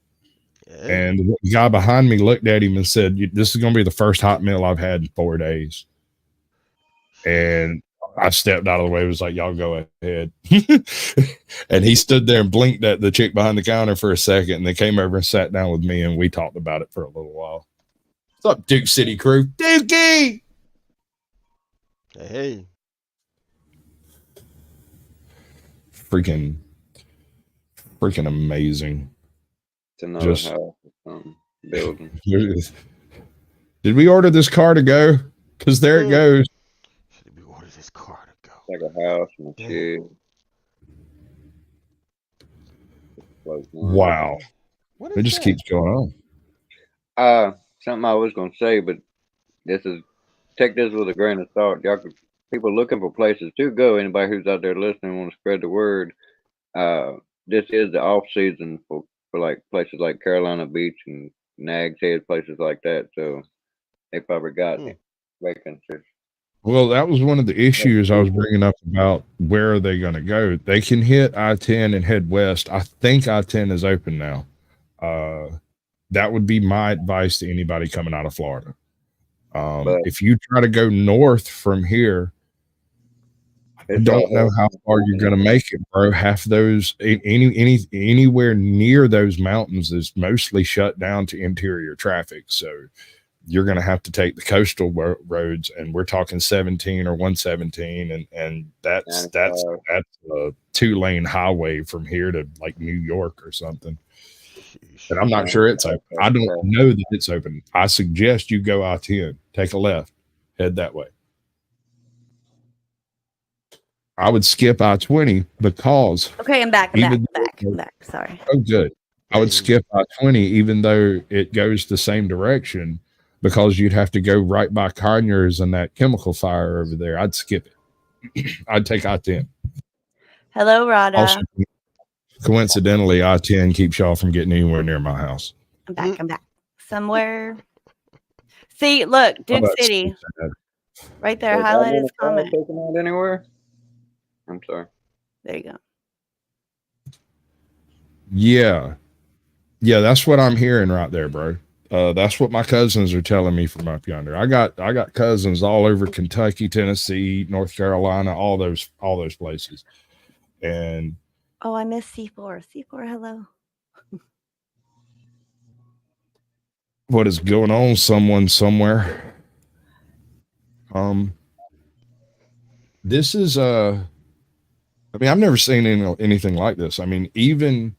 And the guy behind me looked at him and said, this is going to be the first hot meal I've had in 4 days. And I stepped out of the way. It was like, y'all go ahead. And he stood there and blinked at the chick behind the counter for a second. And they came over and sat down with me, and we talked about it for a little while. What's up, Duke City crew? Dookie! Hey. Freaking amazing. Another house or something, building. Did we order this car to go? Because there it goes. Did we order this car to go? Like a house and a shed. Wow. It just keeps going on. Something I was gonna say, but take this with a grain of salt. People looking for places to go. Anybody who's out there listening want to spread the word. This is the off season for like places like Carolina Beach and Nags Head, places like that. So they probably got vacancies. Well, that was one of the issues I was bringing up about where are they going to go. They can hit I-10 and head west. I think I-10 is open now. That would be my advice to anybody coming out of Florida. If you try to go north from here, I don't know how far you're going to make it, bro. Half those anywhere near those mountains is mostly shut down to interior traffic. So you're going to have to take the coastal roads, and we're talking 17 or 117, and that's a 2-lane highway from here to like New York or something. And I'm not sure it's open. I don't know that it's open. I suggest you go I-10, take a left, head that way. I would skip I-20 because okay, I'm back. I'm back. Sorry. Oh, good. I would skip I-20 even though it goes the same direction, because you'd have to go right by Conyers and that chemical fire over there. I'd skip it. I'd take I-10. Hello, Rada. Also, coincidentally, I-10 keeps y'all from getting anywhere near my house. I'm back. Somewhere. See, look, Duke City. Right there. Highlight his comment. Anywhere? I'm sorry. There you go. Yeah, that's what I'm hearing right there, bro. That's what my cousins are telling me from up yonder. I got cousins all over Kentucky, Tennessee, North Carolina, all those places. And oh, I miss C4. C4, hello. What is going on, someone somewhere? This is I mean, I've never seen anything like this. I mean, even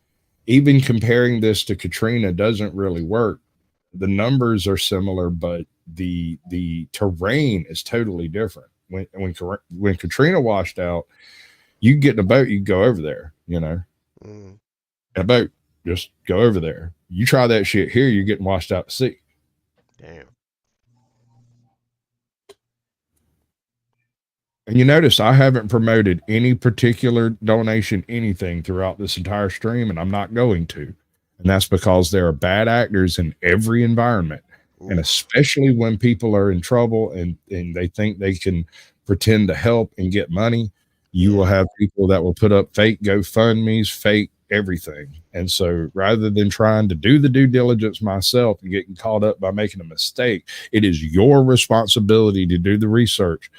comparing this to Katrina doesn't really work. The numbers are similar, but the terrain is totally different. When Katrina washed out, you get in a boat, you go over there, a boat, just go over there. You try that shit here, you're getting washed out to sea. Damn. And you notice I haven't promoted any particular donation, anything throughout this entire stream, and I'm not going to. And that's because there are bad actors in every environment. And especially when people are in trouble and they think they can pretend to help and get money, you will have people that will put up fake GoFundMe's, fake everything. And so rather than trying to do the due diligence myself and getting caught up by making a mistake, it is your responsibility to do the research,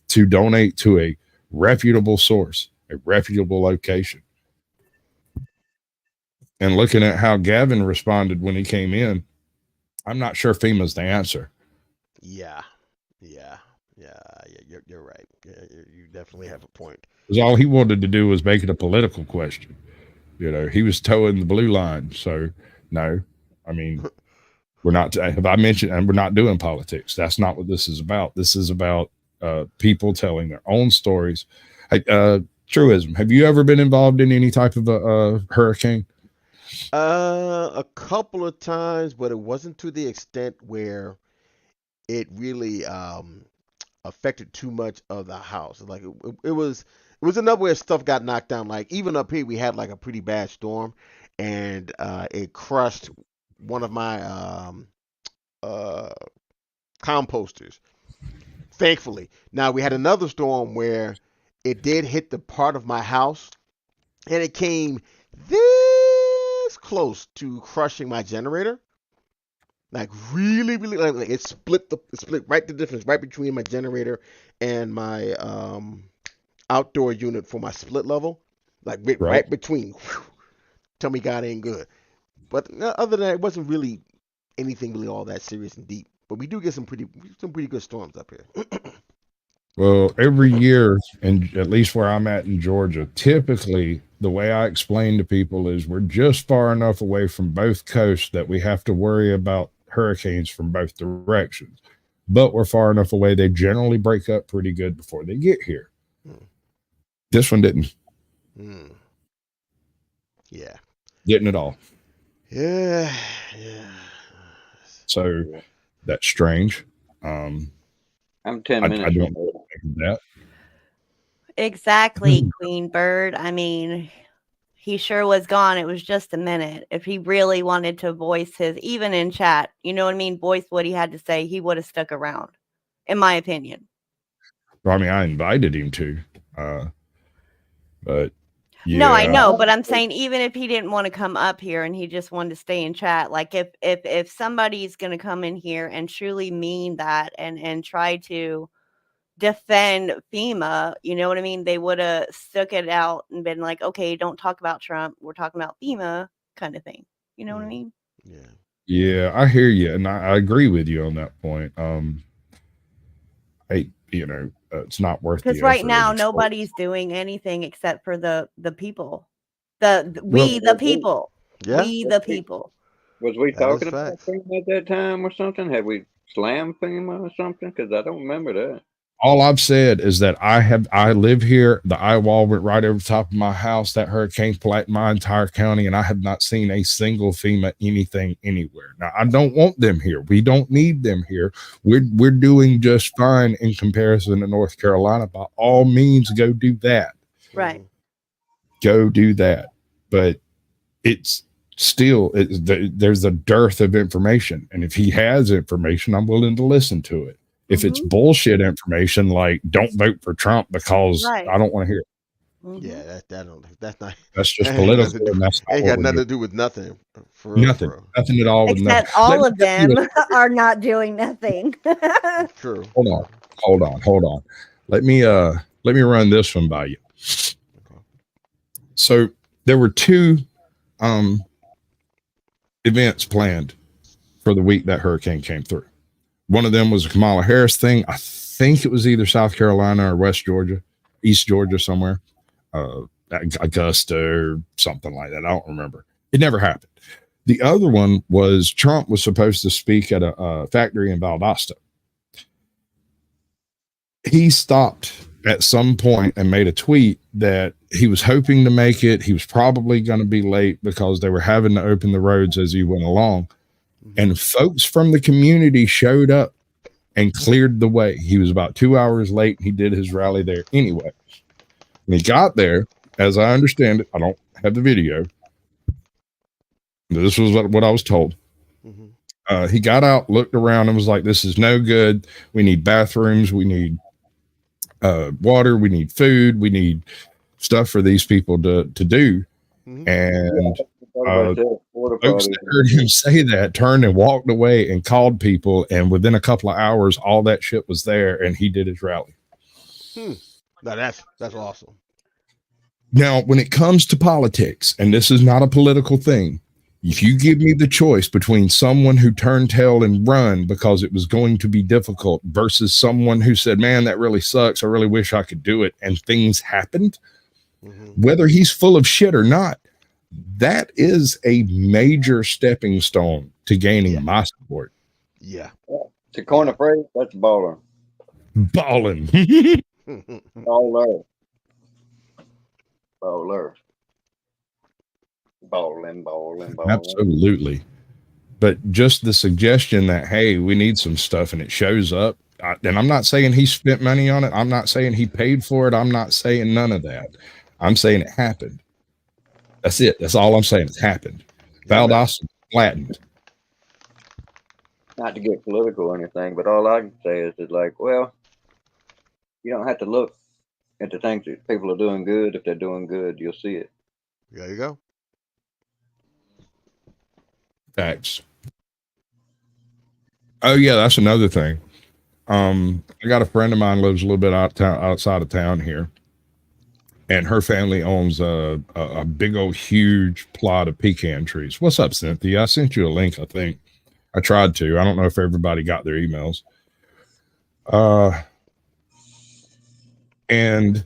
to donate to a reputable source, a reputable location. And looking at how Gavin responded when he came in, I'm not sure FEMA's the answer. Yeah. You're right. Yeah, you definitely have a point. Because all he wanted to do was make it a political question. You know, he was towing the blue line. So, no, I mean, we're not. Have I mentioned? And we're not doing politics. That's not what this is about. This is about people telling their own stories. Truism. Have you ever been involved in any type of a hurricane? A couple of times, but it wasn't to the extent where it really affected too much of the house. Like it was enough where stuff got knocked down. Like even up here, we had like a pretty bad storm, and it crushed one of my composters. Thankfully, now we had another storm where it did hit the part of my house, and it came this close to crushing my generator. Like really, really, like it split right the difference right between my generator and my outdoor unit for my split level, like right between. Whew, tell me God ain't good. But other than that, it wasn't really anything really all that serious and deep. But we do get some pretty good storms up here. Well, every year, and at least where I'm at in Georgia, typically the way I explain to people is we're just far enough away from both coasts that we have to worry about hurricanes from both directions. But we're far enough away, they generally break up pretty good before they get here. This one didn't. Yeah. Didn't at all. Yeah. So that's strange. I'm 10 minutes. I don't know what to think of that. Exactly, Queen Bird. I mean, he sure was gone. It was just a minute. If he really wanted to voice his, even in chat, you know what I mean, voice what he had to say, he would have stuck around, in my opinion. Well, I mean, I invited him to, but yeah. No, I know, but I'm saying even if he didn't want to come up here and he just wanted to stay in chat, like if somebody's going to come in here and truly mean that and try to defend FEMA, you know what I mean? They would have stuck it out and been like, okay, don't talk about Trump. We're talking about FEMA kind of thing. You know what I mean? Yeah, I hear you. And I agree with you on that point. It's not worth it. Because right now, nobody's doing anything except for the people. We the people. Was we talking about FEMA at that time or something? Had we slammed FEMA or something? Because I don't remember that. All I've said is that I live here. The eye wall went right over the top of my house. That hurricane flattened my entire county, and I have not seen a single FEMA anything anywhere. Now, I don't want them here. We don't need them here. We're doing just fine in comparison to North Carolina. By all means, go do that. Right. Go do that. But it's still, there's a dearth of information. And if he has information, I'm willing to listen to it. If it's bullshit information, like don't vote for Trump because I don't want to hear it. Yeah, that's just political. Ain't got nothing to do with nothing. Nothing at all. Except all of them are not doing nothing. True. Hold on. Let me run this one by you. So there were two events planned for the week that hurricane came through. One of them was a Kamala Harris thing. I think it was either South Carolina or West Georgia, East Georgia somewhere, Augusta or something like that. I don't remember. It never happened. The other one was Trump was supposed to speak at a factory in Valdosta. He stopped at some point and made a tweet that he was hoping to make it. He was probably going to be late because they were having to open the roads as he went along. And folks from the community showed up and cleared the way. He was about 2 hours late. And he did his rally there anyway. When he got there, as I understand it, I don't have the video. This was what I was told. He got out, looked around, and was like, "This is no good. We need bathrooms. We need water. We need food. We need stuff for these people to do." Mhm. And folks that heard him say that turned and walked away and called people. And within a couple of hours, all that shit was there, and he did his rally. Now that's awesome. Now, when it comes to politics, and this is not a political thing, if you give me the choice between someone who turned tail and run because it was going to be difficult versus someone who said, man, that really sucks, I really wish I could do it, and things happened, whether he's full of shit or not, that is a major stepping stone to gaining my support. Yeah. To coin a phrase, that's balling. Balling. Baller. Baller. Balling. Absolutely. But just the suggestion that, hey, we need some stuff and it shows up. And I'm not saying he spent money on it. I'm not saying he paid for it. I'm not saying none of that. I'm saying it happened. That's it. That's all I'm saying. It's happened. Valdosta flattened. Not to get political or anything, but all I can say is that, like, well, you don't have to look at the things that people are doing good. If they're doing good, you'll see it. There you go. Facts. Oh yeah, that's another thing. I got a friend of mine lives a little bit outside of town here, and her family owns a big old huge plot of pecan trees. What's up, Cynthia? I sent you a link. I think I tried to. I don't know if everybody got their emails. And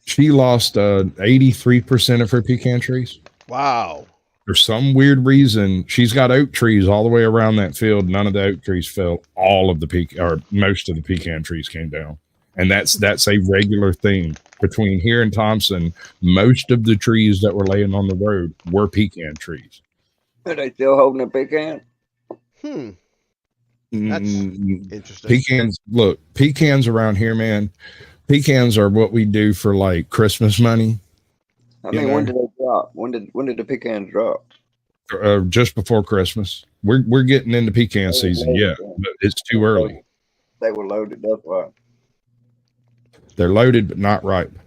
she lost 83% of her pecan trees. Wow. For some weird reason, she's got oak trees all the way around that field. None of the oak trees fell. All of the most of the pecan trees came down. And that's a regular theme between here and Thompson. Most of the trees that were laying on the road were pecan trees. Are they still holding a pecan? That's interesting. Pecans around here, man. Pecans are what we do for like Christmas money. I mean, when did they drop? When did the pecans drop? Just before Christmas. We're getting into pecan season, but it's too early. They were loaded. That's why. They're loaded, but not ripe.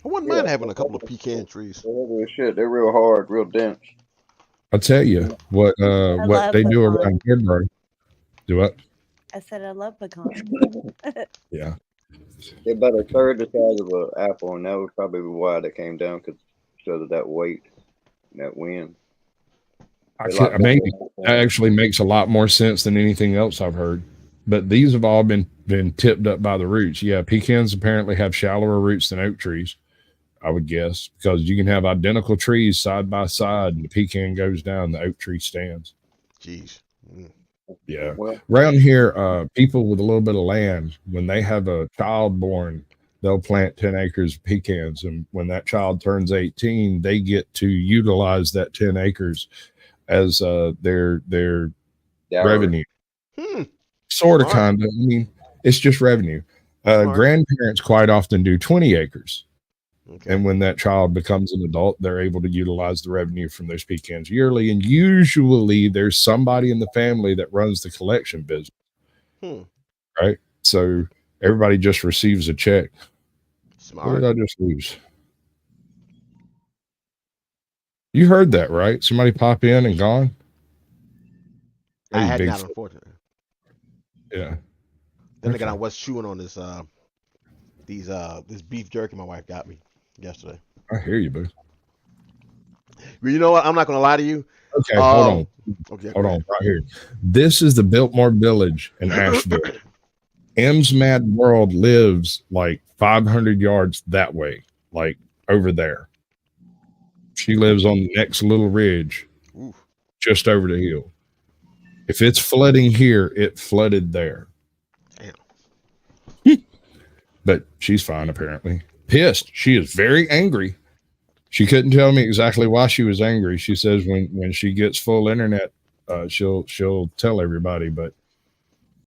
I wouldn't mind having a couple of pecan trees. They're real hard, real dense. I'll tell you what they do around here, bro. Do what? I said I love pecans. Yeah. They're about a third the size of an apple, and that was probably why they came down, because of that weight and that wind. Maybe that actually makes a lot more sense than anything else I've heard. But these have all been tipped up by the roots. Yeah, pecans apparently have shallower roots than oak trees, I would guess, because you can have identical trees side by side, and the pecan goes down, the oak tree stands. Jeez. Yeah. Well, around here, people with a little bit of land, when they have a child born, they'll plant 10 acres of pecans. And when that child turns 18, they get to utilize that 10 acres as their revenue. Sort of, kind of. I mean, it's just revenue. Grandparents quite often do 20 acres. Okay. And when that child becomes an adult, they're able to utilize the revenue from those pecans yearly. And usually there's somebody in the family that runs the collection business. Right? So everybody just receives a check. Smart. What did I just lose? You heard that, right? Somebody pop in and gone? I had not, unfortunately. Yeah. Then again, I was chewing on this beef jerky my wife got me yesterday. I hear you, boo. You know what? I'm not going to lie to you. Okay, hold on. Okay, hold on, right here. This is the Biltmore Village in Asheville. M's Mad World lives like 500 yards that way, like over there. She lives on the next little ridge, just over the hill. If it's flooding here, it flooded there. Damn. But she's fine, apparently. Pissed. She is very angry. She couldn't tell me exactly why she was angry. She says when she gets full internet, she'll tell everybody. But